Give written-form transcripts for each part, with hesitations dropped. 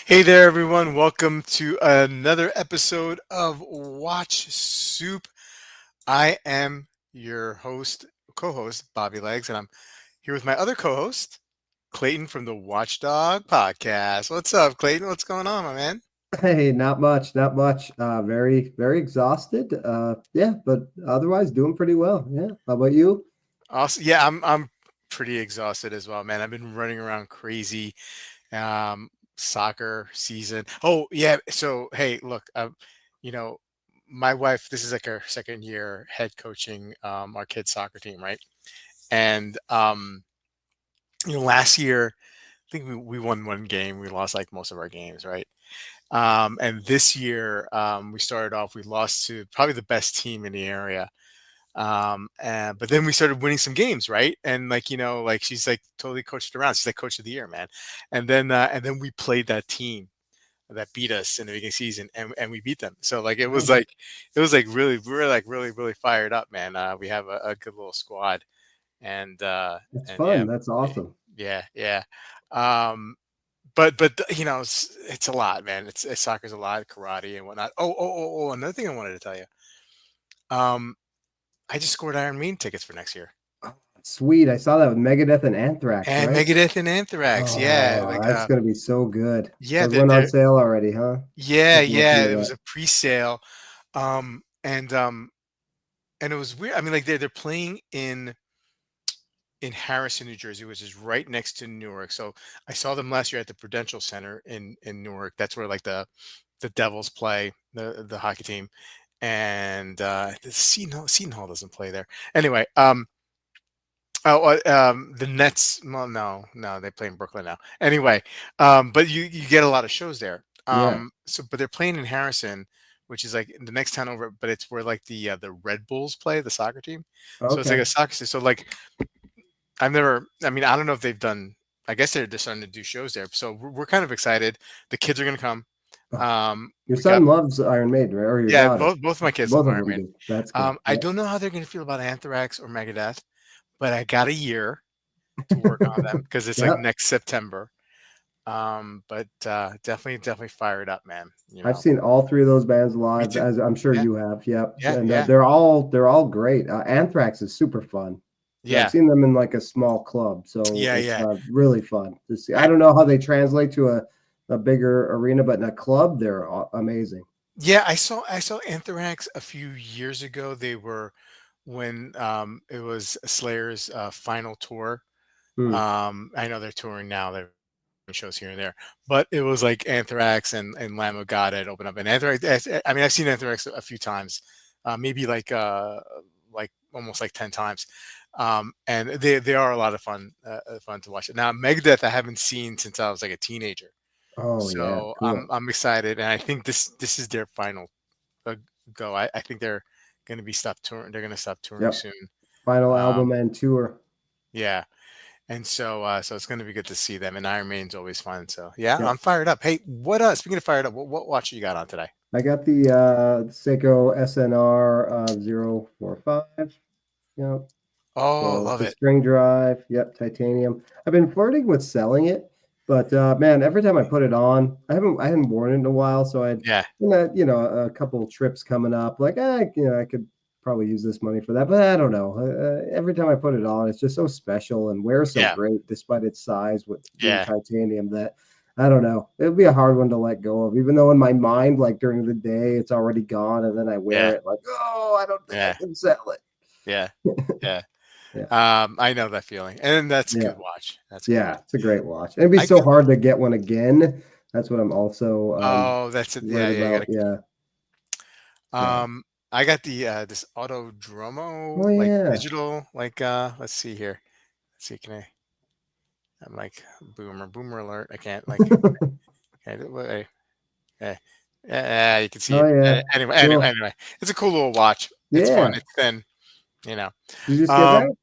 Hey there, everyone. Welcome to another episode of Watch Soup. I am your co-host, Bobby Legs, and I'm here with my other co-host, Clayton from the Watchdog Podcast. What's up, Clayton? What's going on, my man? Hey, not much, not much. Very exhausted. Yeah, but otherwise doing pretty well. Yeah. How about you? Also, yeah, I'm pretty exhausted as well, man. I've been running around crazy. Soccer season. Oh, yeah. So, hey, look, you know, my wife, this is like her second year head coaching our kids' soccer team, right? And last year, I think we won one game. We lost like most of our games, right? And this year, we started off, we lost to probably the best team in the area. But then we started winning some games, right? And like, like she's like totally coached around. She's like coach of the year, man. And then we played that team that beat us in the beginning of the season, and we beat them. So like it was like really we were like really fired up, man. We have a good little squad, and It's yeah, fun. That's awesome. yeah. Um, but it's a lot, man. It's soccer's a lot, karate and whatnot. Oh, another thing I wanted to tell you. Um, I just scored Iron Maiden tickets for next year. Oh, sweet. I saw that with Megadeth and Anthrax, And right? Megadeth and Anthrax, yeah, Oh, like that's gonna be so good. yeah, Those went on they're sale already, huh? yeah, Just looking yeah. at It that. was a pre-sale, um, and um, and it was weird. I mean, like they're playing in Harrison, New Jersey, which is right next to Newark. So I saw them last year at the Prudential Center in Newark. That's where like the Devils play, the hockey team, and the Seton Hall doesn't play there. Anyway, the Nets. Well, no, they play in Brooklyn now. Anyway, but you get a lot of shows there. Yeah. But they're playing in Harrison, which is like the next town over. But it's where like the Red Bulls play, the soccer team. So it's like Okay. a soccer. So like I've never. I mean, I don't know if they've done. I guess they're just starting to do shows there. So we're kind of excited. The kids are gonna come. Oh, your We got son loves Iron Maiden, right? Or your Yeah, daughter? both my kids love Both of Iron them Man. do. That's good. I Yeah. don't know how they're gonna feel about Anthrax or Megadeth, but I got a year to work on them because it's like Yep. next September. But definitely fired up, man. I've seen all three of those bands Me live, too. as I'm sure Yeah, you have. Yep, yeah, and yeah, they're all great. Anthrax is super fun. I've yeah, seen them in like a small club, so yeah, it's yeah. really fun to see. I I, don't know how they translate to a bigger arena, but in a club, they're amazing. yeah, I saw Anthrax a few years ago. They were when it was Slayer's final tour. Hmm. I know they're touring now. They're doing shows here and there, but it was like Anthrax and Lamb of God had opened up. And Anthrax, I mean, I've seen Anthrax a few times, maybe like almost like 10 times. And they are a lot of fun to watch. Now Megadeth I haven't seen since I was like a teenager, Oh yeah, so I'm cool. I'm excited, and I think this is their final uh, go. I think they're going to be stop touring. They're going to stop touring Yep. soon. Final album Um, and tour. yeah. And so it's going to be good to see them. And Iron Maiden's always fun. So yeah, I'm Yep. fired up. Hey, what speaking of fired up, what watch you got on today? I got the Seiko SNR 045. Yep. Oh, So love the it. string drive, yep, titanium. I've been flirting with selling it, but man, every time I put it on, I hadn't worn it in a while, so I'd Yeah, a couple trips coming up, like I could probably use this money for that, but I don't know. Every time I put it on, it's just so special and wears so yeah, great despite its size with being yeah, titanium that I don't know. It would be a hard one to let go of, even though in my mind, like during the day, it's already gone, and then I wear yeah, it like, oh, I don't think I yeah, can sell it. yeah, yeah. Yeah. I know that feeling, and that's a Yeah. good watch. That's a good Yeah, watch. it's a great watch. It'd be I so get. hard to get one again. That's what I'm also Oh, that's it. Yeah, worried yeah. You about. gotta. Yeah, yeah. I got the this Autodromo Oh like yeah. digital like let's see here. Let's see, can I? I'm like boomer alert. I can't like. Okay, Eh, you can see Oh it. yeah. Cool. Anyway, it's a cool little watch. It's fun. Yeah. It's thin, you know. Did you just get that? Um,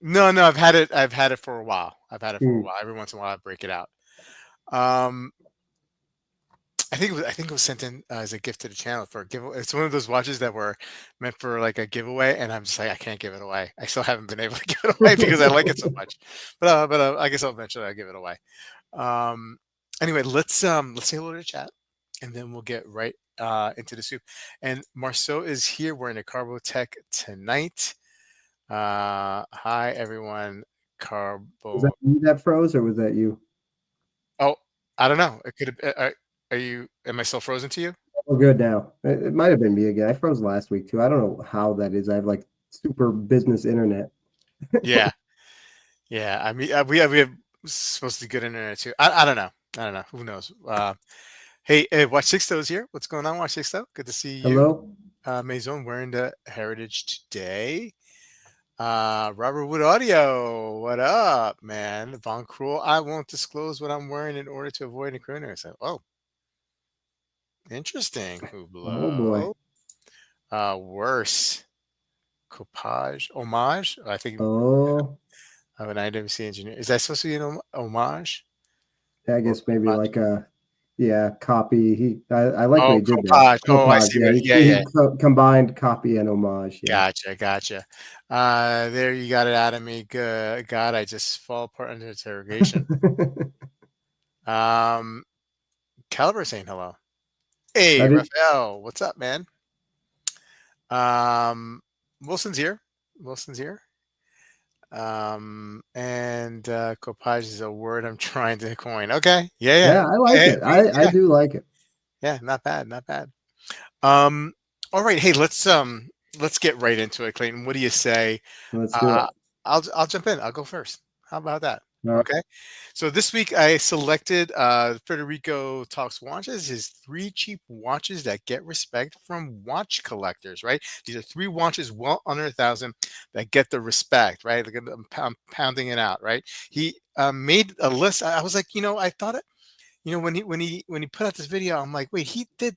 no, I've had it. I've had it for a while. I've had it for a Hmm. while. Every once in a while, I break it out. Um, I think it was sent in as a gift to the channel for a giveaway. It's one of those watches that were meant for like a giveaway, and I'm just like, I can't give it away. I still haven't been able to give it away because I like it so much. But I guess I'll eventually I'll give it away. Um, Anyway, let's say hello to chat, and then we'll get right into the soup. And Marceau is here. We're in a Carbo Tech tonight. Hi everyone. Was that Carbo. me that froze, or was that you? Oh, I don't know. It could have. Are you? Am I still frozen to you? Oh, good now. It might have been me again. I froze last week too. I don't know how that is. I have like super business internet. Yeah, yeah. I mean, we have supposed to be good internet too. I don't know. I don't know. Who knows? Hey, Watch Sixto's here. What's going on, Watch Sixto? Good to see you. Hello? Maison wearing the heritage today. Robert Wood Audio, what up, man? Von Cruel, I won't disclose what I'm wearing in order to avoid incriminating myself. Oh, interesting. Oh boy. Hublot. Worse. Coupage. Homage. I think Oh, of an IWC engineer. Is that supposed to be an homage I or guess maybe coupage? like a yeah copy. I like what Oh, he did there. coupage. Oh, I Copage. see. Yeah, Yeah, yeah. combined copy and homage. Yeah. Gotcha, gotcha. There you got it out of me. Good God, I just fall apart under interrogation. Um, Caliber saying hello. Hey, I did. Raphael, what's up, man? Um, Wilson's here. Wilson's here. And copage is a word I'm trying to coin. Okay. Yeah, yeah. Yeah, I like Hey, it. I yeah, do like it. yeah, not bad, not bad. Um, all right. Hey, let's get right into it, Clayton. What do you say? Let's do Uh, it. I'll jump in. I'll go first. How about that? All right. Okay. So this week I selected Federico Talks Watches, his three cheap watches that get respect from watch collectors, right? These are three watches well under 1,000 that get the respect, right? Look at them pounding it out, right? He made a list. I was like, I thought it, when he put out this video, I'm like, wait, he did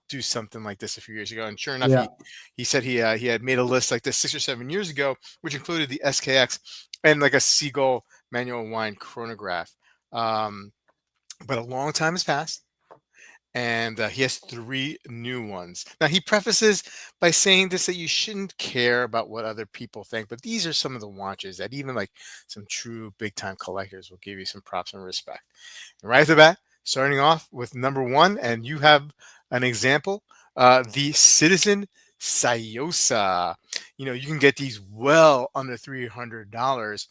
do something like this a few years ago, and sure enough, Yeah. he said he had made a list like this 6 or 7 years ago, which included the SKX and like a Seagull manual wine chronograph. Um, but a long time has passed, and he has three new ones. Now he prefaces by saying this that you shouldn't care about what other people think, but these are some of the watches that even like some true big time collectors will give you some props and respect. And right off the bat, starting off with number one, and you have an example, the Citizen Sayosa. You can get these well under $300,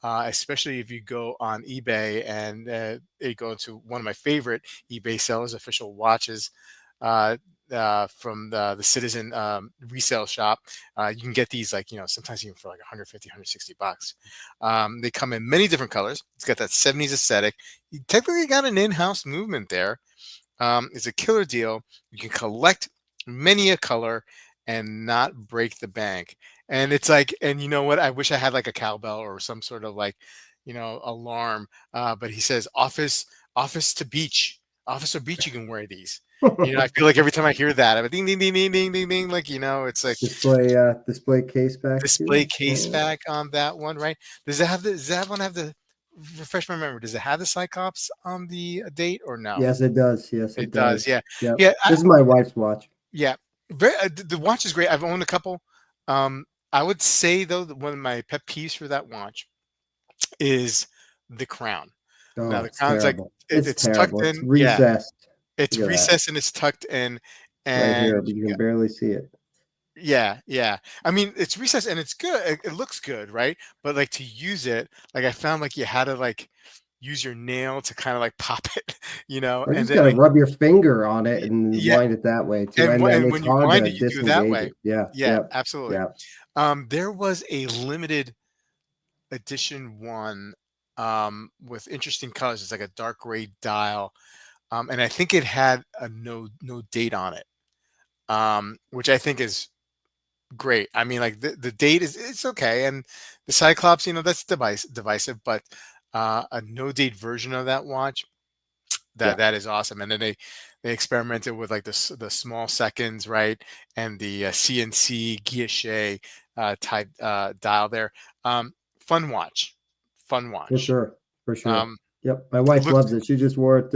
especially if you go on eBay and you go to one of my favorite eBay sellers, Official Watches. Uh, from the Citizen resale shop, you can get these like sometimes even for like 150, 160 bucks. They come in many different colors. It's got that 70s aesthetic. You technically got an in-house movement there. It's a killer deal. You can collect many a color and not break the bank. And it's like, and you know what? I wish I had like a cowbell or some sort of like, alarm. But he says office to beach, office or beach. You can wear these. I feel like every time I hear that, I'm like, ding, ding, ding, ding, ding, ding, ding. Like, it's like Display case back display too. case back on that one, right? Does that one have the, refresh my memory, does it have the Cyclops on the date or no? Yes, it does. Yes, it It does, does. yeah. Yep. Yeah, This is my wife's watch. yeah. The watch is great. I've owned a couple. I would say though that one of my pet peeves for that watch is the crown. Now Oh, the it's crown's like terrible. It's it's tucked terrible. It's in. Yeah, recessed. it's Look at that. recessed and it's tucked in, Right and here, but you can barely see it. yeah, yeah. I mean, it's recessed and it's good. It looks good, right? But like to use it, like I found like you had to like use your nail to kind of like pop it, Or and just then gotta like rub your finger on it and yeah, wind it that way too. And then and it's when you hard wind to it, you do it that disengage way. it. Yeah, Yeah, yep, absolutely. yep. There was a limited edition one with interesting colors. It's like a dark gray dial, and I think it had a no date on it, which I think is great. I mean, like the date is it's okay, and the Cyclops, that's divisive, but a no date version of that watch Yeah, that is awesome. And then they experimented with like the small seconds, right, and the CNC guilloche type dial there. Fun watch, fun for watch. sure. For sure. Um, Yep. My wife looks loves it. She just wore it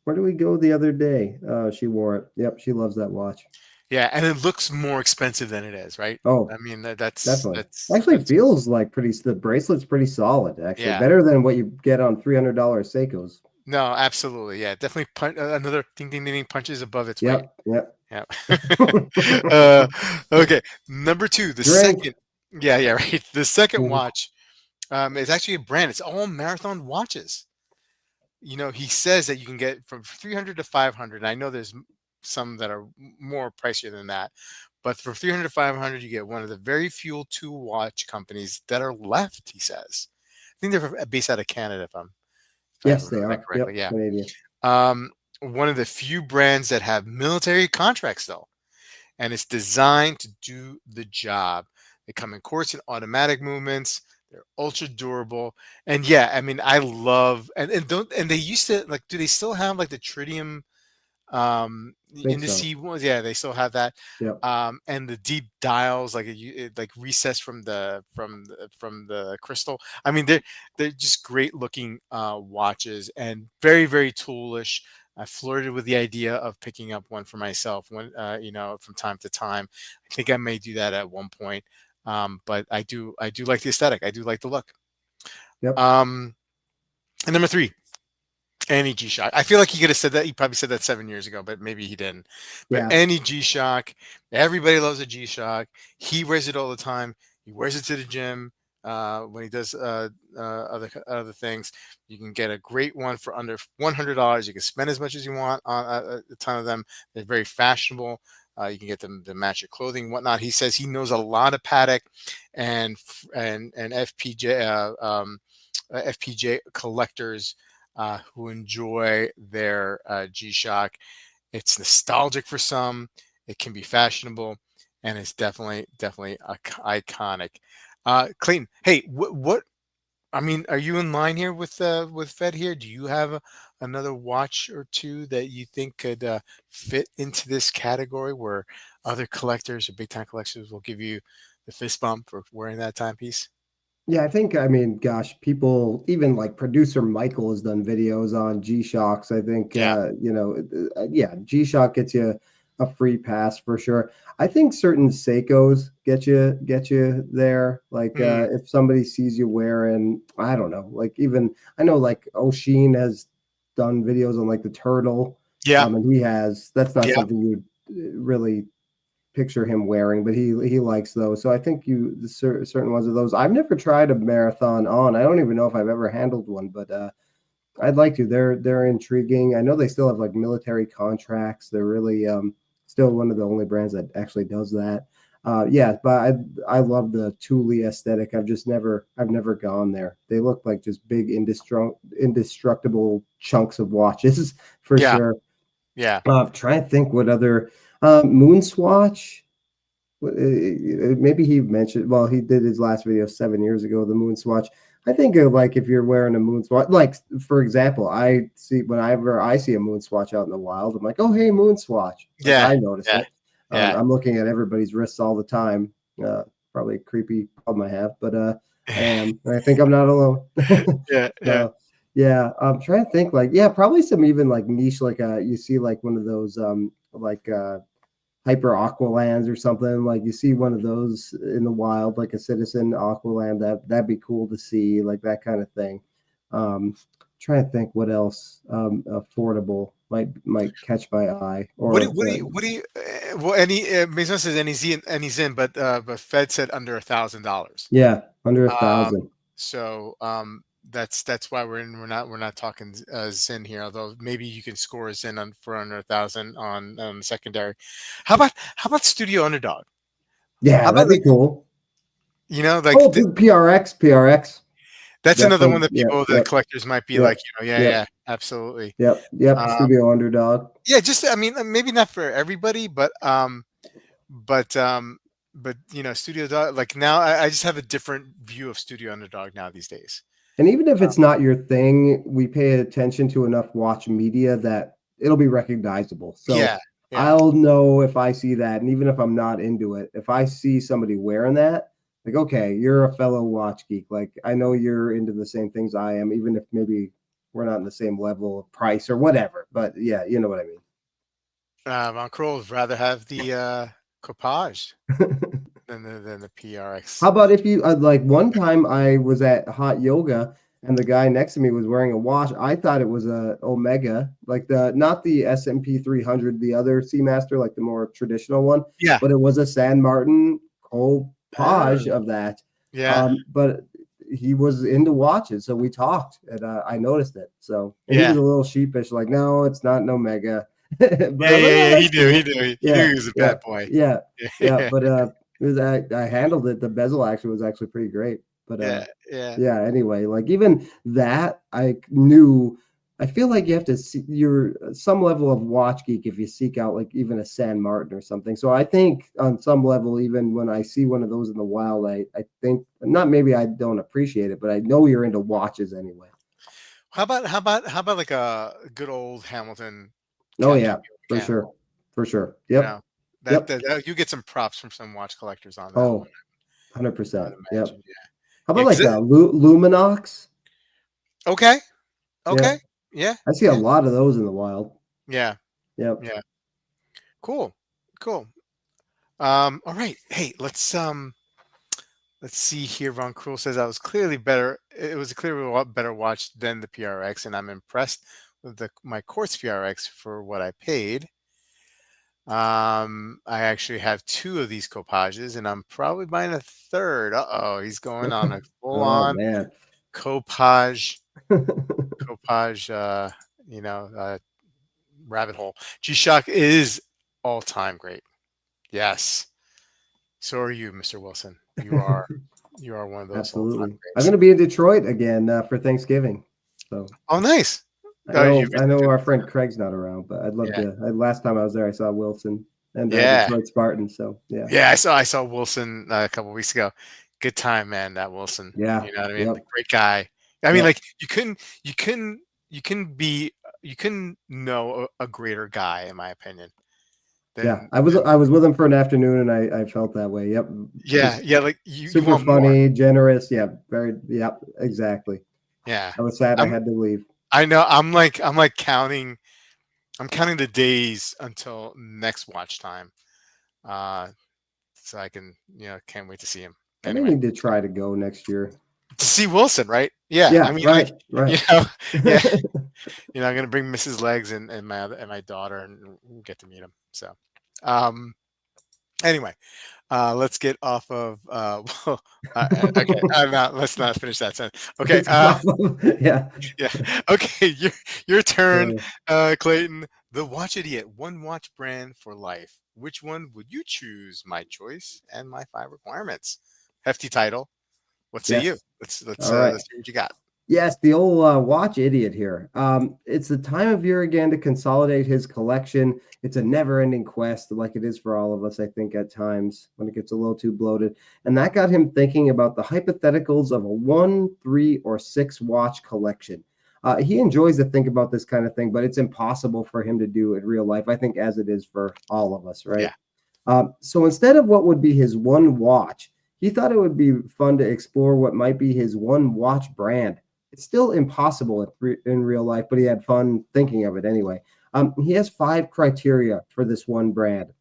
where did we go the other day? She wore it. Yep, she loves that watch. yeah, and it looks more expensive than it is, right? I Oh, mean that's definitely. that's Actually that's feels like the bracelet's pretty solid, actually. yeah. Better than what you get on $300 Seikos. No, absolutely. Yeah, definitely another ding ding ding ding punches above its weight. Yep, yep. Yeah. uh, okay. Number two, the Drink. second. Yeah, yeah, right. The second Mhm. watch is actually a brand. It's all marathon watches. He says that you can get from 300 to 500. I know there's some that are more pricier than that, but from 300 to 500, you get one of the very few two watch companies that are left. He says, I think they're based out of Canada, if I Yes, they remember that are. correctly. Yep, Yeah. Canadian. One of the few brands that have military contracts, though, and it's designed to do the job. They come in quartz and automatic movements. They're ultra durable, and yeah, I mean, I love and they used to like. Do they still have like the tritium Think in the so. C ones? Yeah, they still have that. Yep, And the deep dials, like like recessed from the crystal. I mean, they're just great looking watches and very very toolish. I flirted with the idea of picking up one for myself from time to time. I think I may do that at one point. But I do like the aesthetic. I do like the look. yep. Um, and number three, any G-Shock. I feel like he could have said that. He probably said that 7 years ago, but maybe he didn't. But Yeah, any G-Shock, everybody loves a G-Shock. He wears it all the time. He wears it to the gym when he does other things. You can get a great one for under $100. You can spend as much as you want on a ton of them. They're very fashionable. You can get them to match your clothing, and whatnot. He says he knows a lot of Paddock and FPJ collectors who enjoy their G-Shock. It's nostalgic for some. It can be fashionable, and it's definitely iconic. Clayton, hey, what? I mean, are you in line here with Fed here? Do you have another watch or two that you think could fit into this category where other collectors or big time collectors will give you the fist bump for wearing that timepiece? yeah. I think. I mean, gosh, people, even like producer Michael has done videos on G Shocks. I think. Yeah. Yeah, G Shock gets you a free pass for sure. I think certain Seikos get you there. Like Mm, if somebody sees you wearing, I don't know, like even I know like Oshin has done videos on like the turtle. yeah. And he has that's not Yeah. something you would really picture him wearing, but he likes those. So I think certain ones of those. I've never tried a marathon on. I don't even know if I've ever handled one, but I'd like to. They're intriguing. I know they still have like military contracts. They're really still one of the only brands that actually does that. Yeah, but I love the Thule aesthetic. I've never gone there. They look like just big indestructible chunks of watches for Yeah. sure. Yeah. Trying to think what other Moonswatch. Maybe he mentioned. Well, he did his last video 7 years ago. The Moonswatch. I think of like if you're wearing a Moonswatch, like for example, I see whenever I see a Moonswatch out in the wild, I'm like, oh hey, Moonswatch. Like Yeah. I notice Yeah. it. Yeah. I'm looking at everybody's wrists all the time. Probably a creepy problem I have, but I am. And I think I'm not alone. Yeah, yeah. So yeah, I'm trying to think like yeah, probably some even like niche like you see like one of those like hyper aqualands or something like you see one of those in the wild like a citizen aqualand that'd be cool to see like that kind of thing. Trying to think what else affordable might catch my eye or What do you well, any Maison says any Zinn, but Fed said under $1,000. yeah, under a Um, thousand. so that's why we're not talking Zinn here. Although maybe you can score a Zinn for under 1,000 on secondary. How about Studio Underdog? How Yeah, about that'd be cool. like Oh, PRX. that's another one Definitely. that Yep, people the yep, collectors might be like, yep, yeah, yep, yeah, absolutely. yep. Um, Studio Underdog. yeah, just I mean maybe not for everybody, but Studio Dog, like now I just have a different view of Studio Underdog now these days. And even if it's not your thing, we pay attention to enough watch media that it'll be recognizable. So Yeah, yeah, I'll know if I see that. And even if I'm not into it, if I see somebody wearing that, like, okay, you're a fellow watch geek. Like, I know you're into the same things I am, even if maybe we're not in the same level of price or whatever. But yeah, you know what I Von Kroll would rather have the Copage mean. than the How PRX. about if you like one time I was at hot yoga and the guy next to me was wearing a watch. I thought it was a Omega, like the not the S&P 300, the other Seamaster, like the more traditional one, Yeah. but it was a San Martin Copage Oh, of that. yeah. But he was into watches, so we talked, and I noticed it. So, and he was Yeah. a little sheepish, like, "No, it's not an Omega," but Yeah, I'm like, yeah, "Oh, yeah. He that's knew. He cool." knew. He knew Yeah, he was a yeah, bad boy. yeah, yeah. Yeah. But it was, I handled it. The bezel action was actually pretty great. But Yeah. Yeah. yeah, anyway, like even that I knew. I feel like you have to see you're some level of watch geek if you seek out like even a San Martin or something. So I think on some level, even when I see one of those in the wild, I think not maybe I don't appreciate it, but I know you're into watches anyway. How about like a good old Hamilton Oh yeah, Castello for candle? sure. For sure. You Yep. know, that, Yep. that, that you get some props from some watch collectors on that one. Oh, I would 100%. Yep. imagine. Yeah. How Yeah. about like Luminox? Okay. Okay. Yep. Yeah. I see a Yeah. lot of those in the wild. Yeah. Yep. Yeah. Cool. Cool. All right. Hey, let's see here. Ron Cruel says I was clearly better. It was clearly a lot better watch than the PRX, and I'm impressed with my Quartz PRX for what I paid. I actually have two of these copages, and I'm probably buying a third. Uh-oh, he's going on a Oh full-on man. copage, copage, you know, uh, rabbit hole. G-Shock is all-time great. Yes. So are you, Mr. Wilson. You are one of those all-time Absolutely. I'm greats. going to be in Detroit again for Thanksgiving. So Oh, nice. I know You I know visited. our friend Craig's not around, but I'd love Yeah. to. Last time I was there, I saw Wilson and Yeah. Detroit Spartans. So yeah, Yeah, I saw Wilson a couple weeks ago. Good time, man. That Wilson. yeah, You know what I mean? yep, Like, great guy. I mean, yep, like you couldn't, you can be, you couldn't know a greater guy, in my opinion. yeah. Than, I was with him for an afternoon, and I felt that way. Yep, yeah, just yeah. Like you super want more. funny, generous. Yeah, very. Yep, exactly. Yeah. I was sad I I'm. had to leave. I know. I'm like counting. I'm counting the days until next watch time. Uh, so I can, can't wait to see him. I may Anyway, need to try to go next year. to see Wilson, right? Yeah. I Yeah, mean, like, right, right. you know, yeah. I'm gonna bring Mrs. Legs and my daughter, and we'll get to meet him. So, um, anyway, let's get off of. Well, okay, let's not finish that sentence. Okay, It's awful. Yeah. yeah, okay, your turn, Uh, Clayton. The watch idiot, one watch brand for life. Which one would you choose? My choice and my five requirements. Hefty title. What say you? yes. Let's let's All uh, right. let's see what you got. Yes, the old watch idiot here. It's the time of year again to consolidate his collection. It's a never-ending quest, like it is for all of us, I think, at times when it gets a little too bloated. And that got him thinking about the hypotheticals of a 1, 3, or 6 watch collection. He enjoys to think about this kind of thing, but it's impossible for him to do in real life, I think, as it is for all of us, right? Yeah. So instead of what would be his one watch, he thought it would be fun to explore what might be his one watch brand. It's still impossible in real life, but he had fun thinking of it anyway. He has 5 criteria for this one brand.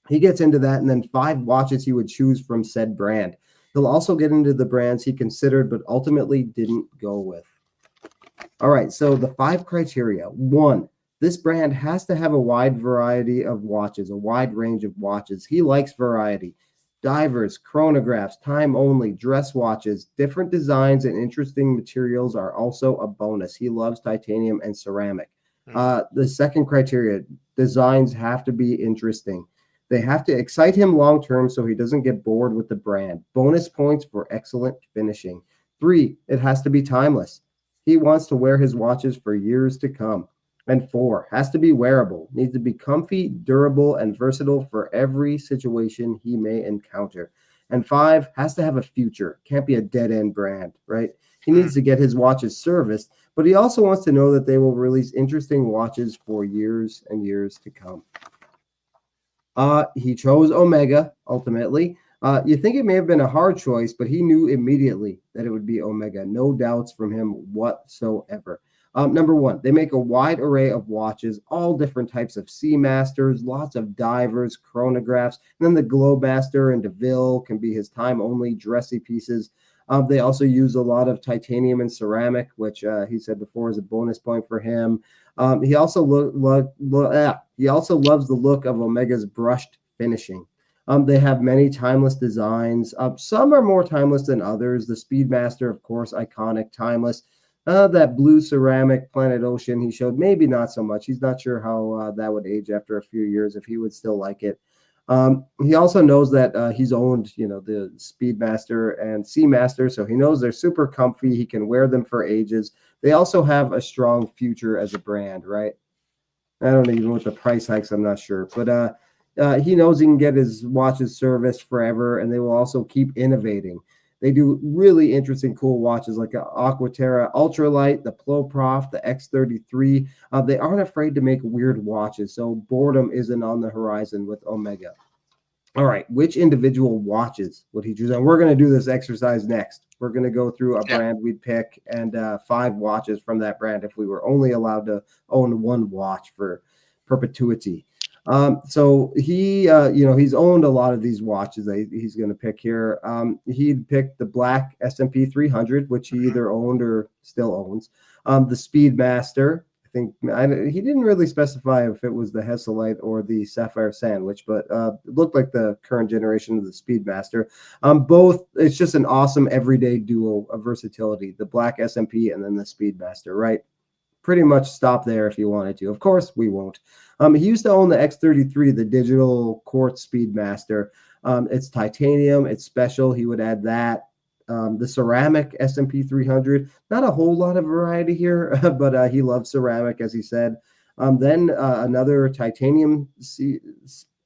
He gets into that, and then 5 watches he would choose from said brand. He'll also get into the brands he considered but ultimately didn't go with. All right, so the 5 criteria. One, this brand has to have a wide variety of watches, a wide range of watches. He likes variety. Divers, chronographs, time only, dress watches, different designs, and interesting materials are also a bonus. He loves titanium and ceramic. Mm, The second criteria, designs have to be interesting. They have to excite him long term so he doesn't get bored with the brand. Bonus points for excellent finishing. 3, it has to be timeless. He wants to wear his watches for years to come. And 4, has to be wearable, needs to be comfy, durable, and versatile for every situation he may encounter. And 5, has to have a future, can't be a dead end brand, right? He mm. needs to get his watches serviced, but he also wants to know that they will release interesting watches for years and years to come. He chose Omega ultimately. You think it may have been a hard choice, but he knew immediately that it would be Omega. No doubts from him whatsoever. Number one, they make a wide array of watches, all different types of Seamasters, lots of divers, chronographs, and then the Globemaster and DeVille can be his time only dressy pieces. They also use a lot of titanium and ceramic, which he said before is a bonus point for him. He also he also loves the look of Omega's brushed finishing. They have many timeless designs. Some are more timeless than others. The Speedmaster, of course, iconic, timeless. That blue ceramic Planet Ocean he showed, maybe not so much. He's not sure how that would age after a few years, if he would still like it. He also knows that he's owned, the Speedmaster and Seamaster, so he knows they're super comfy. He can wear them for ages. They also have a strong future as a brand, right? I don't know, even with the price hikes, I'm not sure, but he knows he can get his watches serviced forever, and they will also keep innovating. They do really interesting, cool watches like Aquaterra Ultralight, the Ploprof, the X33. They aren't afraid to make weird watches, so boredom isn't on the horizon with Omega. All right, which individual watches would he choose? And we're going to do this exercise next. We're going to go through a Yeah. brand we'd pick and 5 watches from that brand if we were only allowed to own one watch for perpetuity. So he, he's owned a lot of these watches that he's going to pick here. He'd picked the black S&P 300, which he Mhm. either owned or still owns. The Speedmaster. He didn't really specify if it was the Hesselite or the Sapphire Sandwich, but it looked like the current generation of the Speedmaster. Both, it's just an awesome everyday duo of versatility, the black SMP and then the Speedmaster, right? Pretty much stop there if you wanted to. Of course, we won't. He used to own the X33, the digital quartz Speedmaster. It's titanium, it's special. He would add that. The ceramic S&P 300, not a whole lot of variety here, but he loves ceramic, as he said. Then another titanium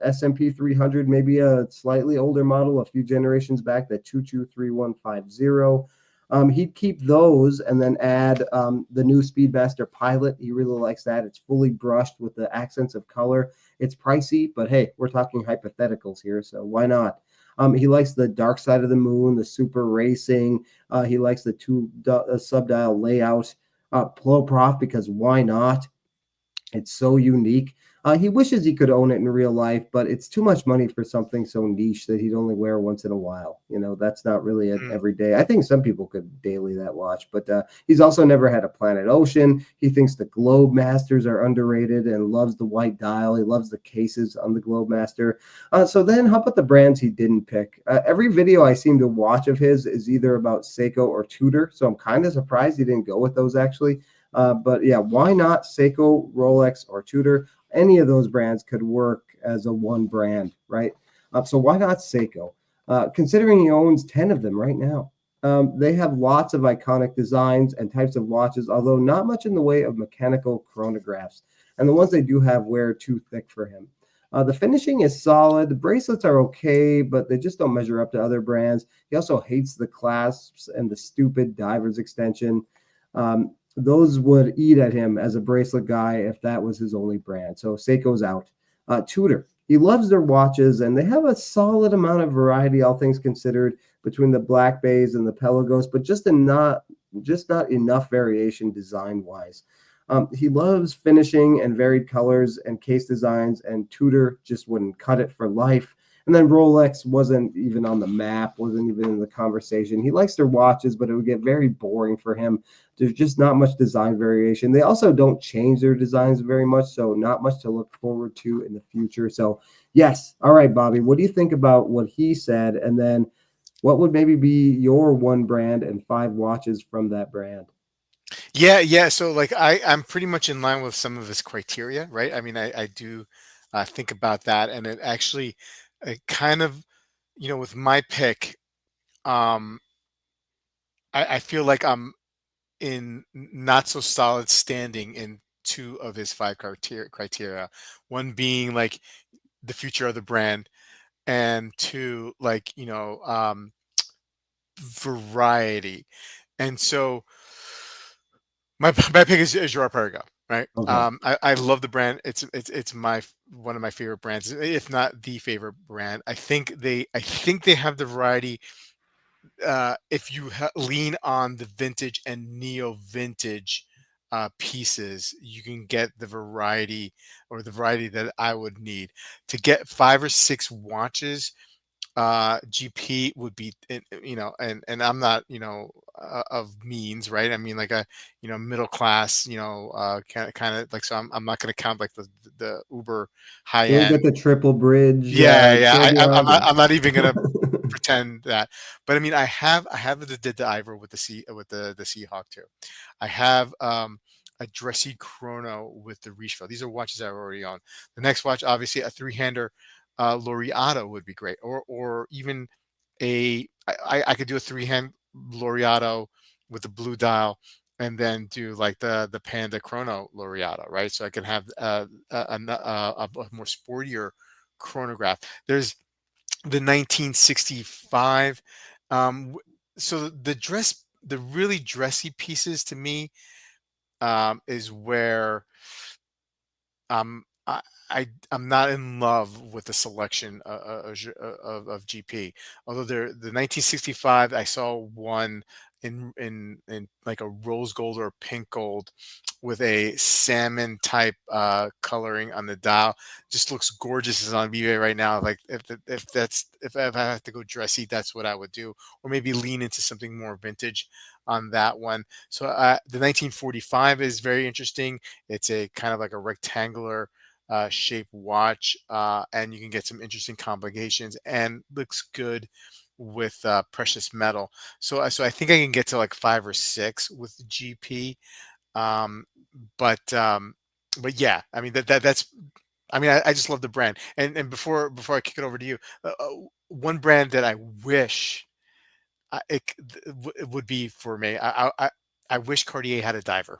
S&P 300, maybe a slightly older model, a few generations back, the 223150. He'd keep those and then add the new Speedmaster Pilot. He really likes that. It's fully brushed with the accents of color. It's pricey, but hey, we're talking hypotheticals here, so why not? He likes the Dark Side of the Moon, the Super Racing. He likes the sub-dial layout. Ploprof, because why not? It's so unique. He wishes he could own it in real life, but it's too much money for something so niche that he'd only wear once in a while. That's not really an Mm. everyday. I think some people could daily that watch, but he's also never had a Planet Ocean. He thinks the Globe Masters are underrated and loves the white dial. He loves the cases on the Globe Master. So then, how about the brands he didn't pick? Every video I seem to watch of his is either about Seiko or Tudor, so I'm kind of surprised he didn't go with those actually. But yeah, why not Seiko, Rolex, or Tudor? Any of those brands could work as a one brand, right? So why not Seiko? Considering he owns 10 of them right now. They have lots of iconic designs and types of watches, although not much in the way of mechanical chronographs. And the ones they do have wear too thick for him. The finishing is solid. The bracelets are okay, but they just don't measure up to other brands. He also hates the clasps and the stupid diver's extension. Those would eat at him as a bracelet guy if that was his only brand. So Seiko's out. Tudor. He loves their watches, and they have a solid amount of variety, all things considered, between the Black Bays and the Pelagos, but just not enough variation design wise. He loves finishing and varied colors and case designs, and Tudor just wouldn't cut it for life. And then Rolex wasn't even on the map, wasn't even in the conversation. He likes their watches, but it would get very boring for him. There's just not much design variation. They also don't change their designs very much, so not much to look forward to in the future. So, yes. All right, Bobby, what do you think about what he said? And then what would maybe be your one brand and 5 watches from that brand? Yeah, yeah. So like I'm pretty much in line with some of his criteria, right? I mean, I do think about that, and it actually kind of, with my pick, um, I feel like I'm in not so solid standing in two of his five criteria. One being like the future of the brand, and two, like, variety. And so my pick is Joao Pergo, right? Okay. I love the brand. It's one of my favorite brands, if not the favorite brand. I think they have the variety. If you lean on the vintage and neo vintage pieces, you can get the variety, or the variety that I would need to get 5 or 6 watches. GP would be, and I'm not, of means, right? I mean, like a, middle class, kind of like, so I'm not going to count like the uber high You don't end. get the triple bridge Yeah, yeah. graveyard. I'm not even gonna pretend that. But I mean, I have the diver with the Seahawk too. I have a dressy chrono with the reach fill. These are watches I already own. The next watch, obviously, a three-hander Laureato would be great, or even I could do a three-hand Laureato with the blue dial, and then do like the Panda Chrono Laureato, right? So I can have a more sportier chronograph. There's the 1965. So the really dressy pieces to me, is where, I, I'm not in love with the selection of GP. Although the 1965, I saw one in like a rose gold or pink gold with a salmon type coloring on the dial. Just looks gorgeous. It's on eBay right now. Like if I have to go dressy, that's what I would do, or maybe lean into something more vintage on that one. So the 1945 is very interesting. It's a kind of like a rectangular shape watch, and you can get some interesting combinations and looks good with precious metal. So I think I can get to like 5 or 6 with GP. Um, but yeah, I mean that's. I mean, I just love the brand. And before I kick it over to you, one brand that I wish it would be for me. I wish Cartier had a diver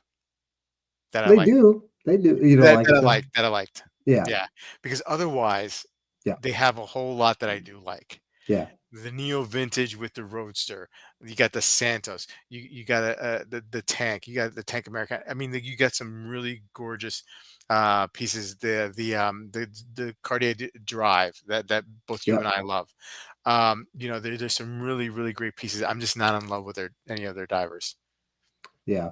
that I They like. do. They do. You don't That like that it I though? liked, that I liked. Yeah. Yeah, because otherwise, Yeah. they have a whole lot that I do like. Yeah. The Neo Vintage with the Roadster. You got the Santos. You got the tank. You got the Tank America. I mean, you got some really gorgeous pieces. The Cartier Drive that both you and Yep. I love. There's some really really great pieces. I'm just not in love with any of their divers. Yeah.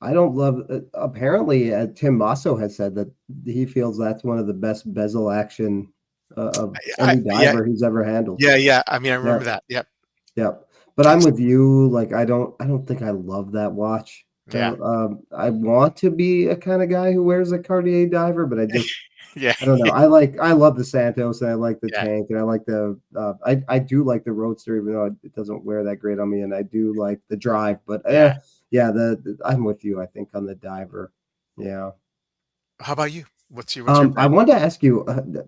I don't love apparently, Tim Masso has said that he feels that's one of the best bezel action, of any Yeah, diver he's ever handled. yeah, yeah. I mean, I remember Yep. that. Yep. Yep. But I'm with you, like, I don't think I love that watch. Yeah. I want to be a kinda guy who wears a Cartier diver, but Yeah. I don't know. I love the Santos, and I like the Yeah. tank, and I like I do like the Roadster, even though it doesn't wear that great on me, and I do like the Drive, but, Yeah. yeah, I'm with you, I think, on the diver. Yeah. How about you? What's your I brand? wanted to ask you,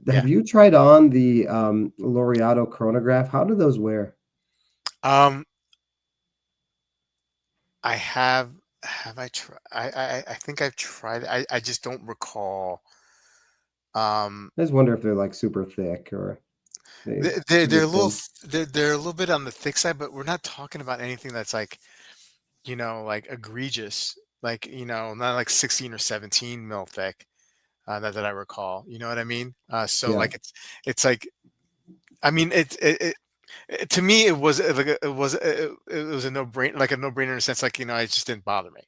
Yeah. have you tried on the, Laureato chronograph? How do those wear? Um, I have I tried? I think I've tried. I just don't recall. Um, I just wonder if they're, like, super thick or they they're super a little thin. they're a little bit on the thick side, but we're not talking about anything that's like, like egregious, like, not like 16 or 17 mil thick. That I recall. You know what I mean? So Yeah. like it's like, I mean to me it was like it was a no brain like a no brainer in a sense, like, it just didn't bother me.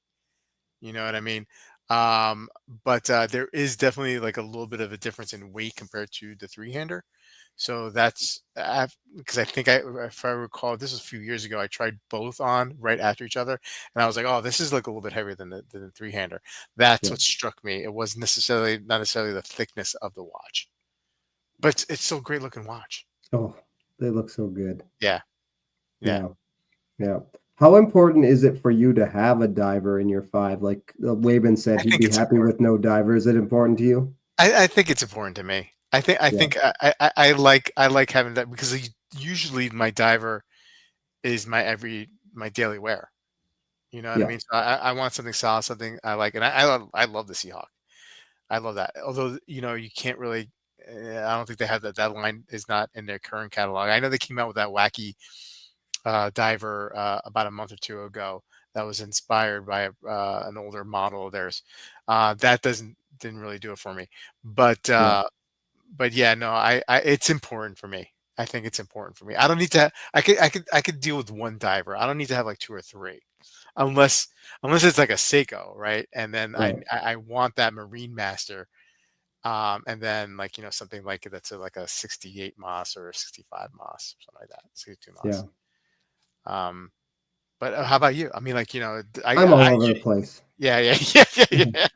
You know what I mean? But there is definitely like a little bit of a difference in weight compared to the three-hander. So that's because I think if I recall, this was a few years ago. I tried both on right after each other, and I was like, "Oh, this is like a little bit heavier than the three-hander." That's Yeah. what struck me. It was not necessarily the thickness of the watch, but it's still a great looking watch. Oh, they look so good. Yeah, yeah. Yeah. Yeah. How important is it for you to have a diver in your 5? Like, Laban said I he'd think be it's happy important. with no diver. Is it important to you? I think it's important to me. I Yeah. think I like having that because usually my diver is my daily wear. You know what I Yeah. mean? So I want something solid, something I like, and I love the Seahawk. I love that. Although you can't really. I don't think they have that. That line is not in their current catalog. I know they came out with that wacky diver about a month or two ago that was inspired by an older model of theirs. That didn't really do it for me. But Yeah. uh, but yeah, no, it's important for me. I think it's important for me. I don't need to. I could deal with one diver. I don't need to have like two or three, unless it's like a Seiko, right? And then I Right. I I want that Marine Master And then like, something like that's like a 68 Moss or a 65 Moss, something like that, 62 Yeah, Moss. Um, but how about you? I mean, like, I'm all over the place. yeah, yeah, yeah, yeah, yeah.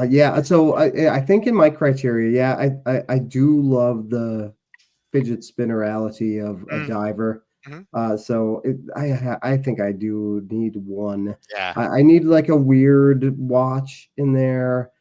Yeah, so I think in my criteria, yeah, I do love the fidget spinnerality of a Mm, diver. mhm. So I think I do need one. Yeah, I need like a weird watch in there.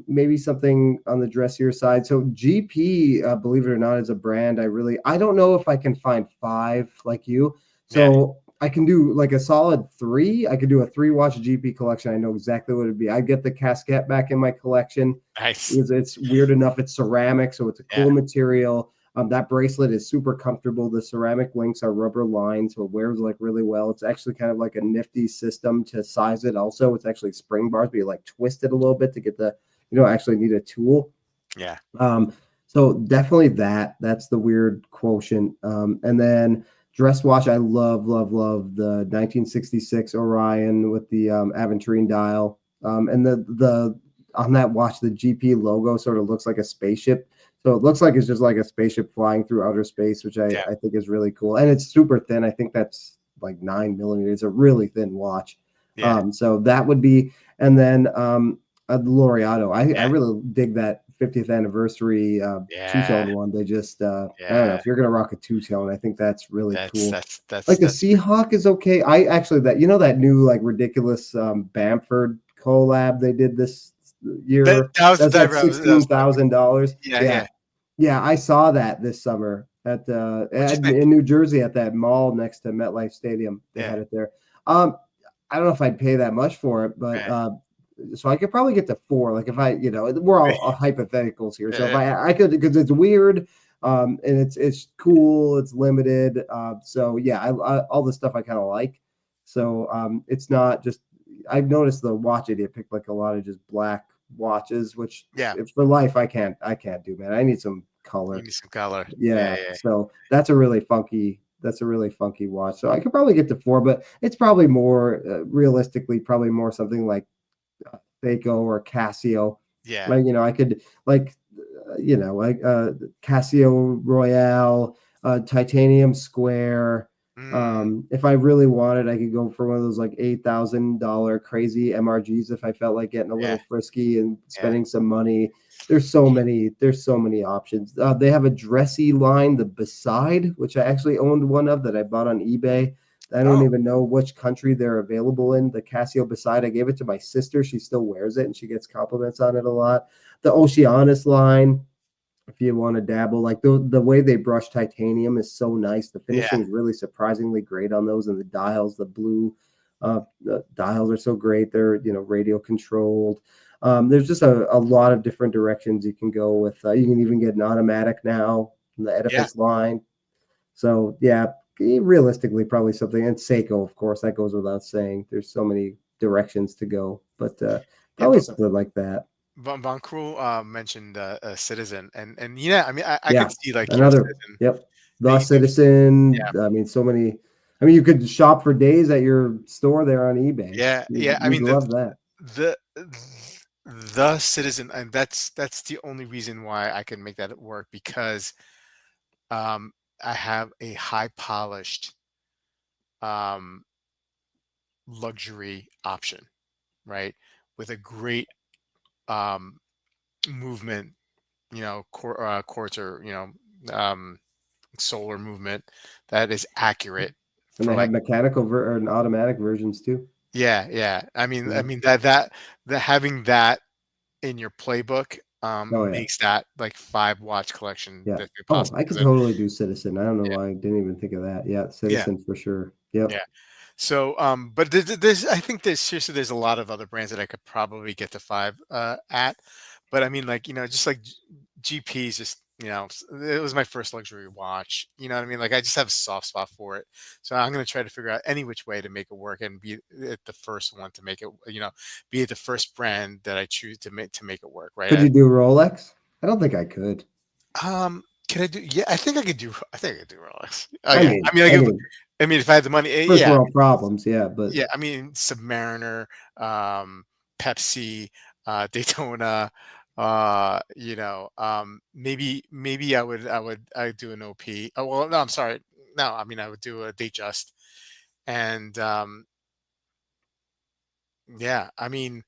Maybe something on the dressier side. So GP, believe it or not, is a brand I don't know if I can find five like you. yeah, So I can do like a solid three. I could do a three watch GP collection. I know exactly what it'd be. I get the casket back in my collection. nice. It's weird enough. It's ceramic, so it's a Yeah, cool material. That bracelet is super comfortable. The ceramic links are rubber lined, so it wears like really well. It's actually kind of like a nifty system to size it. Also, it's actually spring bars, but you like twist it a little bit to get the you don't actually need a tool. yeah, Um, so definitely that's the weird quotient. And then dress watch, I love, love, love the 1966 Orion with the aventurine dial. And the on that watch, the GP logo sort of looks like a spaceship. So it looks like it's just like a spaceship flying through outer space, which yeah, I think is really cool. And it's super thin. I think that's like 9 millimeters. It's a really thin watch. yeah, So that would be, and then the Laureato. I yeah, really dig that 50th anniversary two yeah, tone one. They just I don't know yeah. if you're gonna rock a two tone. I think that's really That's cool. that's that's Like the that's pretty Seahawk is okay. I actually that that new like ridiculous Bamford collab they did this that year. that was the That's like diver I was talking. $16,000. Yeah, Yeah, yeah. yeah. I saw that this summer What'd you think? in New Jersey at that mall next to MetLife Stadium. They Yeah, had it there. Um, I don't know if I'd pay that much for it, but right. so I could probably get to four. Like if I, we're all hypotheticals here. So if Yeah, I could, because it's weird, and it's cool, it's limited. So yeah, all the stuff I kind of like. So it's not just. I've noticed the watch idiot picked like a lot of just black watches, which yeah. if for life I can't do, man. I need some You color. need some color. Yeah, Yeah, yeah, so that's a really funky watch. So I could probably get to four, but it's probably more realistically, probably more something like Seiko or Casio. yeah. Like I could like like Casio Royale, titanium square. Mm, If I really wanted, I could go for one of those like $8,000 crazy MRGs if I felt like getting a yeah, little frisky and yeah. spending some money. There's so many options. They have a dressy line, the Beside, which I actually owned one of that I bought on eBay. I don't Oh, even know which country they're available in. The Casio Beside, I gave it to my sister. She still wears it and she gets compliments on it a lot. The Oceanus line, if you want to dabble, like the way they brush titanium is so nice. The yeah, finishing is really surprisingly great on those, and the dials, the blue the dials are so great. They're radio controlled. There's just a lot of different directions you can go with. You can even get an automatic now in the yeah, Edifice line. So yeah, realistically, probably something. And Seiko, of course, that goes without saying. There's so many directions to go, but yeah. probably something like that. Von Krul mentioned Citizen, and yeah, I mean, I could Yeah, see like another. Citizen Yep, the making some. Citizen. Yeah, I mean, so many. I mean, you could shop for days at your store there on eBay. yeah, You'd, yeah. I you'd mean love that. the the Citizen, and that's the only reason why I can make that work because um I have a high polished um luxury option, right? With a great um movement, quartz or um solar movement that is accurate And for they have like. mechanical and automatic versions too. Yeah, yeah. I Yeah. mean that having that in your playbook Oh yeah. makes that like 5 watch collection Yeah. that's Oh, possible I could because totally do Citizen. I don't know yeah, why I didn't even think of that. Yeah, yeah, Citizen for sure. Yep. yeah. So, but there's I think there's seriously there's a lot of other brands that I could probably get to 5 at, but I mean like just like GP is just it was my first luxury watch. You know what I mean? Like I just have a soft spot for it, so I'm gonna try to figure out any which way to make it work and be it the first one to make it. Be it the first brand that I choose to make it work. Right? Could you do Rolex? I don't think I could. Can I do? Yeah, I think I could do. I think I could do Rolex. Oh I yeah, mean, I mean, I mean, if I had the money, first yeah, world problems. Yeah, but yeah. I mean, Submariner, Pepsi. Daytona. Maybe I'd do an OP. Oh well, no, I'm sorry. No, I mean I would do a date just, and yeah, I mean,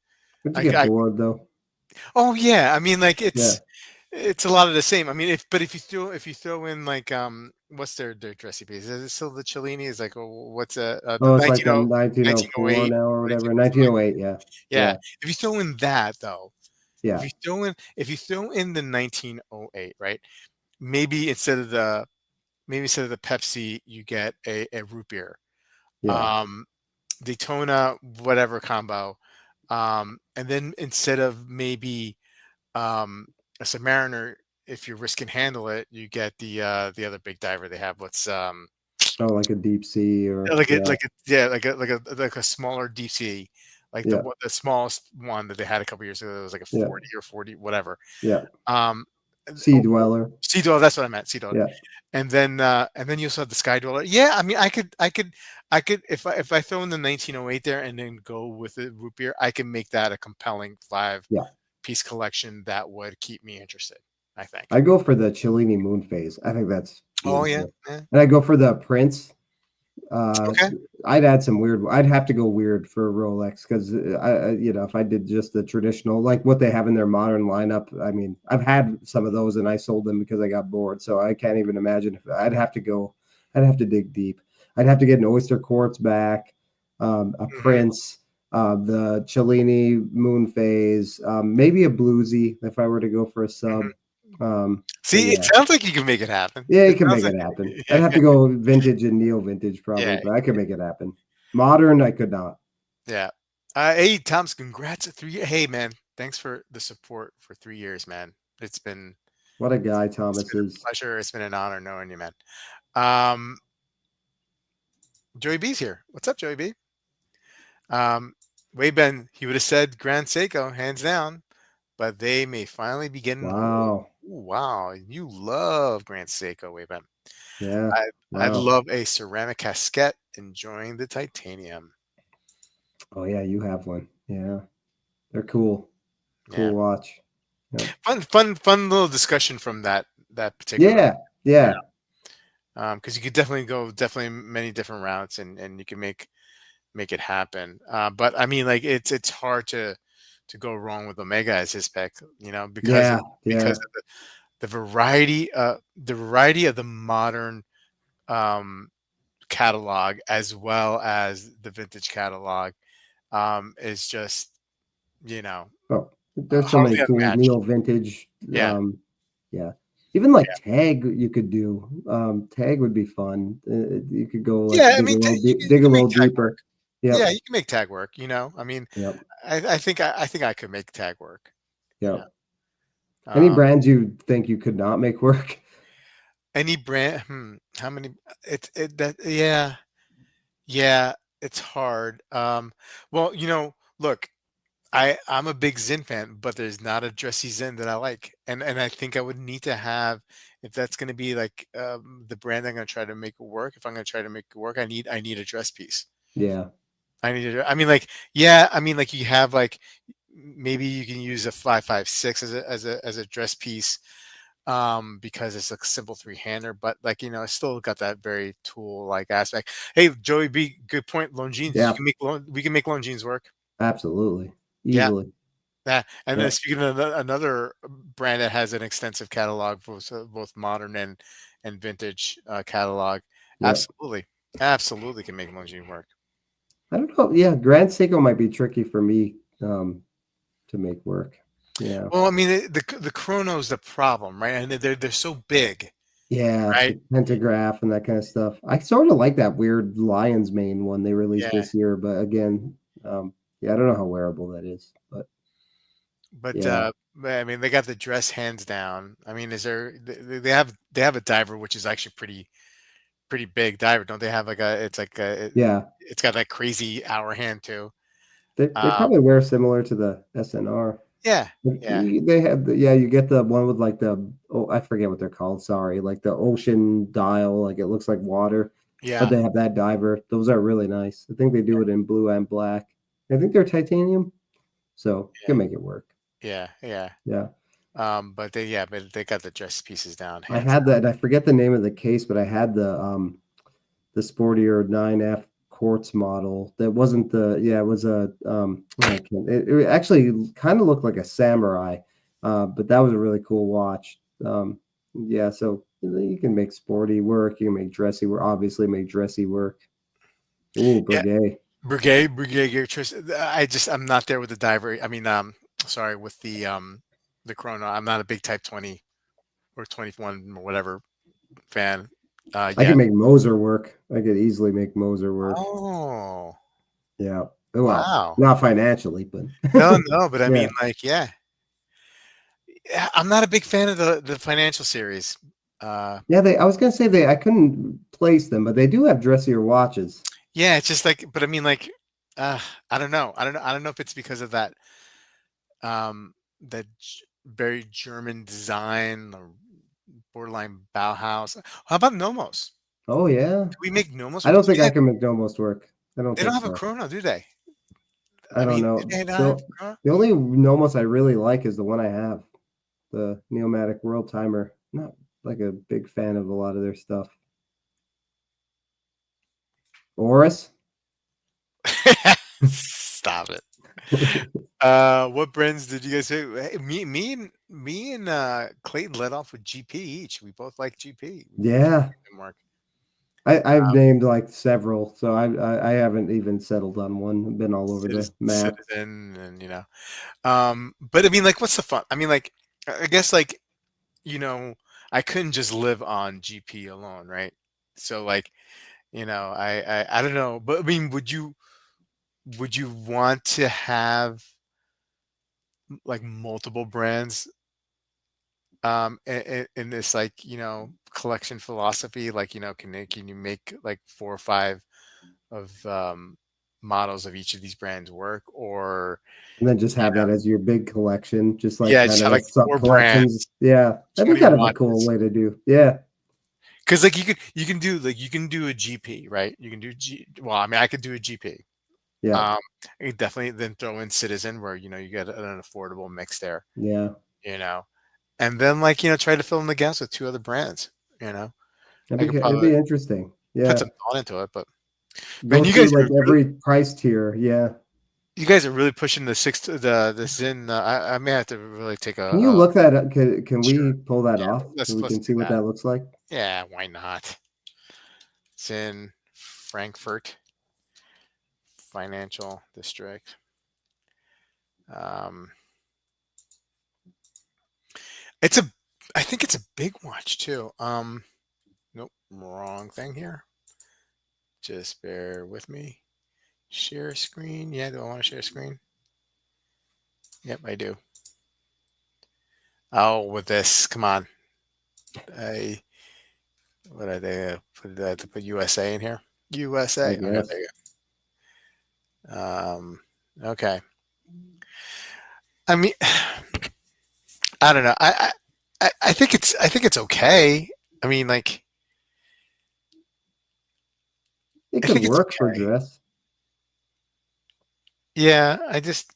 Would you get I bored though? oh yeah, I mean like Yeah. it's a lot of the same. I mean, if you throw in like what's their dressy piece? Is it still the Cellini? Is like what's the Oh, it's like 19 a oh 1904 1908 now or whatever. 19 something like 1908, yeah. yeah. Yeah. If you throw in that though, Yeah. if you throw in the 1908, right? Maybe instead of the Pepsi, you get a root beer. Yeah. Um, Daytona, whatever combo. And then instead of maybe a Submariner, if your wrist can handle it, you get the other big diver they have. What's Oh, like a deep sea or like yeah. a smaller deep sea, like Yeah. the smallest one that they had a couple years ago. It was like a Yeah. 40 or 40 whatever. Yeah. Um, Sea oh, dweller. Sea Dweller, that's what I meant. Sea Dweller. Yeah. And then you also have the Sky Dweller. Yeah, I mean, I could if I throw in the 1908 there and then go with the root beer, I can make that a compelling five Yeah. piece collection that would keep me interested. I think. I go for the Cellini moon phase. I think that's Oh yeah, beautiful. yeah. And I go for the Prince. Uh, Okay. I'd add some weird. I'd have to go weird for a Rolex because if I did just the traditional, like what they have in their modern lineup. I mean, I've had some of those and I sold them because I got bored. So I can't even imagine if I'd have to go. I'd have to dig deep. I'd have to get an oyster quartz back, a Hmm. Prince, the Cellini moon phase, maybe a bluesy if I were to go for a Hmm. sub. But See, it yeah, sounds like you can make it happen. yeah, you It can sounds make like it happen. I'd have to go vintage and neo vintage probably, yeah, but I could make it happen. Modern, I could not. yeah. Hey, Thomas, congrats at 3 years. Hey, man, thanks for the support for 3 years, man. It's been What a guy it's Thomas been a is. pleasure. It's been an honor knowing you, man. Um, Joey B's here. What's up, Joey B? Um, Way Ben, he would have said Grand Seiko, hands down, but they may finally be getting old. Wow. Ooh, wow, you love Grand Seiko, Way Ben. Yeah. I'd Wow. love a ceramic casquette enjoying the titanium. Oh yeah, you have one. Yeah. They're cool. Yeah. Cool watch. Yep. Fun little discussion from that particular Yeah. Yeah. because you could definitely go definitely many different routes and you can make it happen. But I mean, like it's hard to go wrong with Omega as his pick, Yeah. because Yeah. of the variety of the modern um, catalog as well as the vintage catalog is just you know Oh, there's so many hardly cool unmatched. neo vintage. Yeah, Yeah. Even like yeah, tag you could do. Tag would be fun. You could go like yeah. I mean, you dig a can make little tag work. deeper. Yep. Yeah, you can make tag work. I mean, Yep. I think I could make tag work. You know, Yep. Any um, brands you think you could not make work? any brand. How many? Yeah, yeah. It's hard. Well, look, I'm a big Zen fan, but there's not a dressy Zen that I like, and I think I would need to have if that's going to be like the brand I'm going to try to make it work. If I'm going to try to make it work, I need a dress piece. Yeah. I need to. I mean, like, yeah. I mean, like, you have like maybe you can use a 556 as a dress piece because it's a simple three-hander, but like it's still got that very tool like aspect. Hey, Joey B, good point. Longines, you Yeah. can make we can make Longines work. Absolutely. Yeah. Easily. Yeah, and then Yeah. speaking of another brand that has an extensive catalog, both modern and vintage catalog, Yep. absolutely, absolutely can make Longines work. I don't know. Yeah, Grand Seiko might be tricky for me to make work. Yeah. Well, I mean, the chrono's the problem, right? And they're so big, Yeah, right? the pentagraph and that kind of stuff. I sort of like that weird lion's mane one they released Yeah, this year, but again, yeah, I don't know how wearable that is, but but yeah, I mean, they got the dress hands down. I mean, is there they have a diver which is actually pretty big diver, don't they have like a it's like yeah, it's got that crazy hour hand too. they Um, probably wear similar to the SNR. yeah, But yeah, they have yeah, you get the one with like the oh, I forget what they're called. Sorry, like the ocean dial, like it looks like water, but yeah. they have that diver. Those are really nice. I think they do it in blue and black. I think they're titanium. so you can make it work. yeah, yeah. Yeah. But they got the dress pieces down, I hands had that. I forget the name of the case, but I had the sportier 9F quartz model. That wasn't the yeah. It was a I can't. It actually kind of looked like a samurai, but that was a really cool watch. Yeah, so you can make sporty work. You can make dressy work. Obviously, make dressy work. Ooh, yeah. Breguet. Brigade Gear Trist. I'm not there with the diver. I mean, sorry, with the Chrono. I'm not a big Type 20 or 21 or whatever fan. I can Yet. make Moser work. I could easily make Moser work. Oh, Yeah. Well, wow. not financially, but No, no, but I mean, yeah. like, yeah. Yeah, I'm not a big fan of the financial series. Uh, Yeah, they I was gonna say I couldn't place them, but they do have dressier watches. yeah, it's just like, but I mean, like, uh, I don't know. I don't know if it's because of that very German design or borderline Bauhaus. How about Nomos? Oh yeah. Do we make Nomos I with? don't think I can make Nomos work. I don't They don't think have a so. chrono, do they? I I don't mean, do know. they not have The a chrono? the only Nomos I really like is the one I have, the Neomatic World Timer. Not like a big fan of a lot of their stuff. Oris? Stop it. What brands did you guys say? Hey, me and Clayton led off with GP each. We both like GP. We think Yeah. GP can work. I've named like several, so I haven't even settled on one. I've been all over the map. Citizen, and but I mean, like, what's the fun? I mean, like, I guess, like, you know, I couldn't just live on GP alone, right? So, like, I don't know, but I mean, would you want to have like multiple brands in this, like, collection philosophy? Like, can you make like four or five of models of each of these brands work, or And then just you have that as your big collection, just like yeah, kind just of have like as sub four collections. brands, Yeah, that'd be 20 kind of a cool watches. way to do. Yeah, Because, like, you can do a GP, right? You can do well, I mean, I could do a GP. yeah, Um, I could definitely then throw in Citizen, where you get an affordable mix there, yeah. you know, and then, like, try to fill in the gaps with two other brands. You know, I could It'd probably be interesting. put Yeah, some thought into it, but go man, through like every price tier. Yeah. you guys are really pushing the Zinn. I may have to really take Can you a look that up? Can sure. we pull that Yeah, off so let's we let's can do see what that. that looks like? Yeah, why not? Zinn Frankfurt Financial District. Um, it's a I think it's a big watch too. Nope, wrong thing here. Just bear with me. Share screen. Yeah, do I want to share screen? Yep, I do. Oh, with this, come on. I what did they put? Did I have to put USA in here? I USA. Okay, guess there you go. Okay. I mean, I don't know. I think it's okay. I mean, like, it I could think it's work for okay. dress. Yeah, I just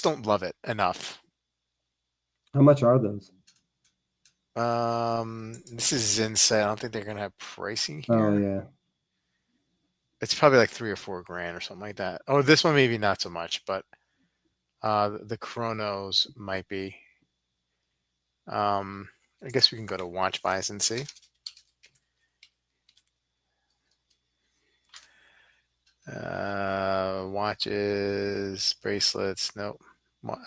don't love it enough. How much are those? This is Insight. I don't think they're gonna have pricing Oh here. yeah, It's probably like 3 or 4 grand or something like that. Oh, this one maybe not so much, but the Chronos might be. Um, I guess we can go to watch buys and see. Watches, bracelets. Nope.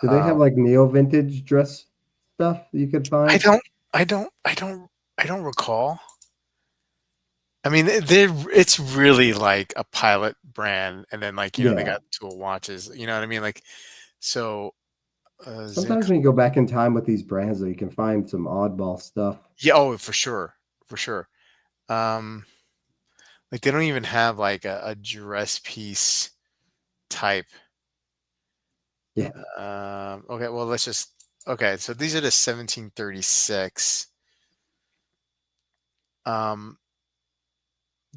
do they have like neo vintage dress stuff you could I find? don't. I don't. I don't. I don't recall. I mean, it's really like a pilot brand, and then, like, they Yeah. got tool watches. You know what I mean? Like, so Zinc. Sometimes when you go back in time with these brands, though, you can find some oddball stuff. Yeah. Oh, for sure. For sure. Um, like, they don't even have like a dress piece type. Yeah. Okay. Well, let's just. Okay. So these are the 1736. Um,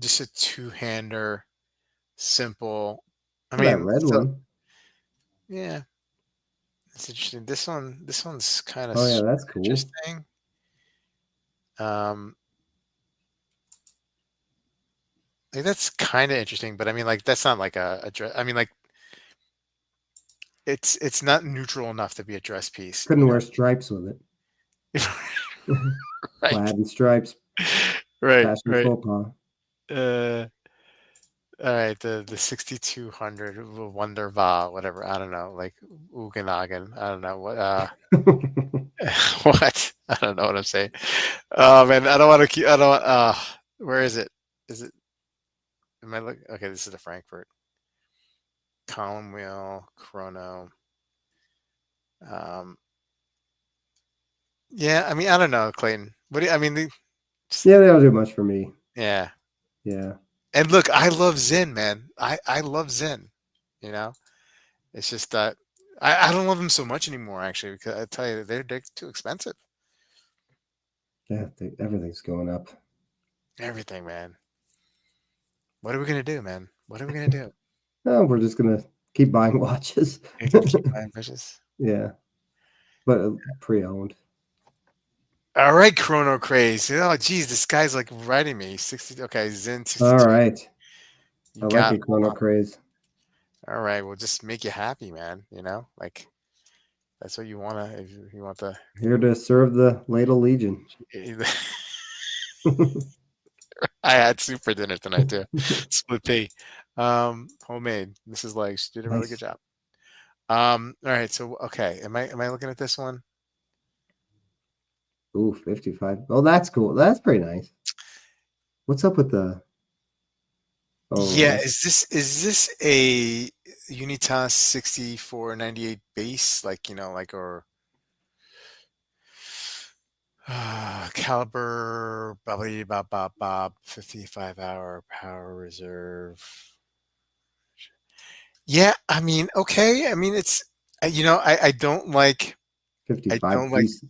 just a two-hander, simple. I Oh, that mean, red so one. yeah, it's interesting. This one's kind of Oh yeah, that's cool. interesting. Um, like that's kind of interesting, but I mean, like that's not like a dress. I mean, like it's not neutral enough to be a dress piece, Couldn't wear stripes with it? it. Right, Plaid and stripes, right, fashion right. faux pas. Uh, all right, the 6200 Wunderbar, whatever. I don't know, like Uganagan. I don't know what. What? I don't know what I'm saying. Oh man, I don't want to keep. I don't. Where is it? Is it? Am I looking? Okay, this is the Frankfurt column wheel chrono. Um, yeah, I mean, I don't know, Clayton. What do you, I mean? Just, Yeah, they don't do much for me. yeah. Yeah. And look, I love Zen, man. I love Zen. You know, it's just that I don't love them so much anymore, actually, because I tell you, they're too expensive. Yeah, everything's going up. Everything, man. What are we gonna do, man? What are we gonna do? Oh, we're just gonna keep buying watches. You're gonna keep buying fishes? Yeah, but pre-owned. All right, Chrono Craze. Oh, geez, this guy's like writing me. 60. Okay, Zen All 62. right, You I like got it, Chrono Craze. all right. We'll just make you happy, man. Like that's what you wanna. If you want the, Here to serve the Ladle Legion. I had soup for dinner tonight too. Split pea, homemade. Mrs. Legs did a really good Nice. job. All right. So okay, am I looking at this one? Ooh, 55. Oh, that's cool. That's pretty nice. What's up with the? Oh, Yeah. that's Is this a Unitas 6498 base? Like like or caliber, bubbly, bob, bob, bob, 55-hour power reserve. Yeah, I mean, okay. I mean, I don't like, I 55 don't like, piece.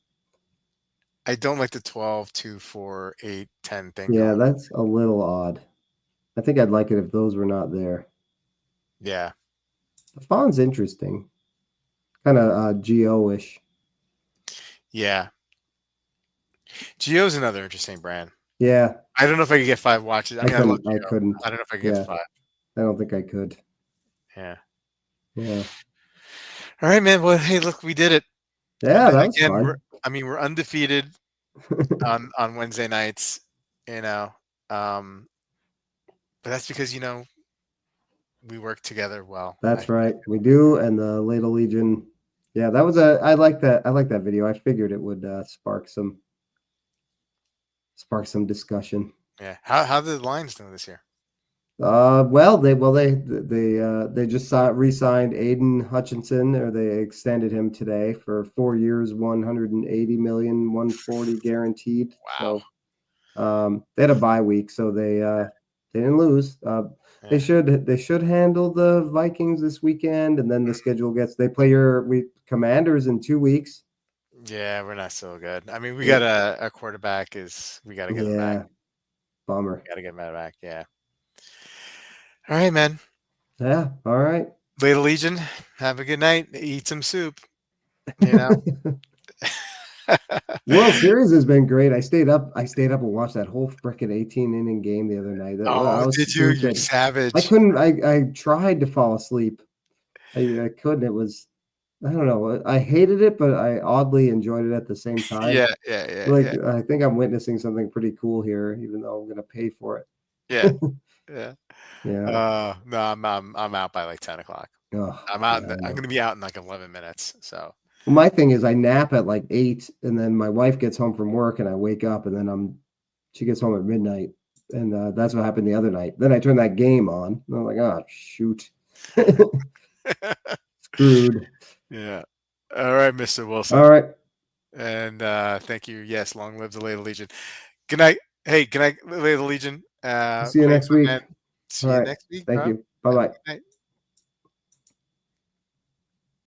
I don't like the 12, 2, 4, 8, 10 thing Yeah, going. that's a little odd. I think I'd like it if those were not there. Yeah, The font's interesting. Kind of Geo-ish. yeah. Geo's another interesting brand. Yeah, I don't know if I could get five watches. I mean, I love I Geo. couldn't. I don't know if I could get Yeah, five. I don't think I could. Yeah. Yeah. All right, man. Well, hey, look, we did it. I Yeah, mean, that was again, fun. we're undefeated on Wednesday nights. You know, um, but that's because we work together well. That's right. We do, and the Ladle Legion. Yeah, that was a. I like that. I like that video. I figured it would spark some discussion. Yeah. How the Lions doing this year? Well, they just re-signed Aiden Hutchinson, or they extended him today for 4 years, 180 million, 140 guaranteed. Wow. So they had a bye week, so they didn't lose. Yeah. They should handle the Vikings this weekend, and then the schedule gets they play your Commanders in 2 weeks. Yeah, we're not so good. I mean, we got It, a quarterback is we got to get him back. yeah, bummer. Got to get him back. Yeah. All right, man. Yeah, all right. Lady Legion, have a good night. Eat some soup. You know. World Series has been great. I stayed up and watched that whole freaking 18 inning game the other night. I Oh, was did you? You stupid. I savage. couldn't. I tried to fall asleep. I couldn't. It was. I don't know. I hated it, but I oddly enjoyed it at the same time. Yeah, yeah, yeah, Like yeah, I think I'm witnessing something pretty cool here, even though I'm gonna pay for it. yeah, yeah. Yeah. No, I'm out by like 10 o'clock. Oh, I'm out. yeah. I I'm know. gonna be out in like 11 minutes. So Well, my thing is, I nap at like 8, and then my wife gets home from work, and I wake up, and then she gets home at midnight, and that's what happened the other night. Then I turned that game on, and I'm like, oh shoot, screwed. yeah. All right, Mr. Wilson. All right. And thank you. Yes, long live the Lady Legion. Good night. Hey, good night, Lady Legion. See you Clayton, next my week. man. All See you right. next week, Thank bro. you. Bye Have a bye. good night.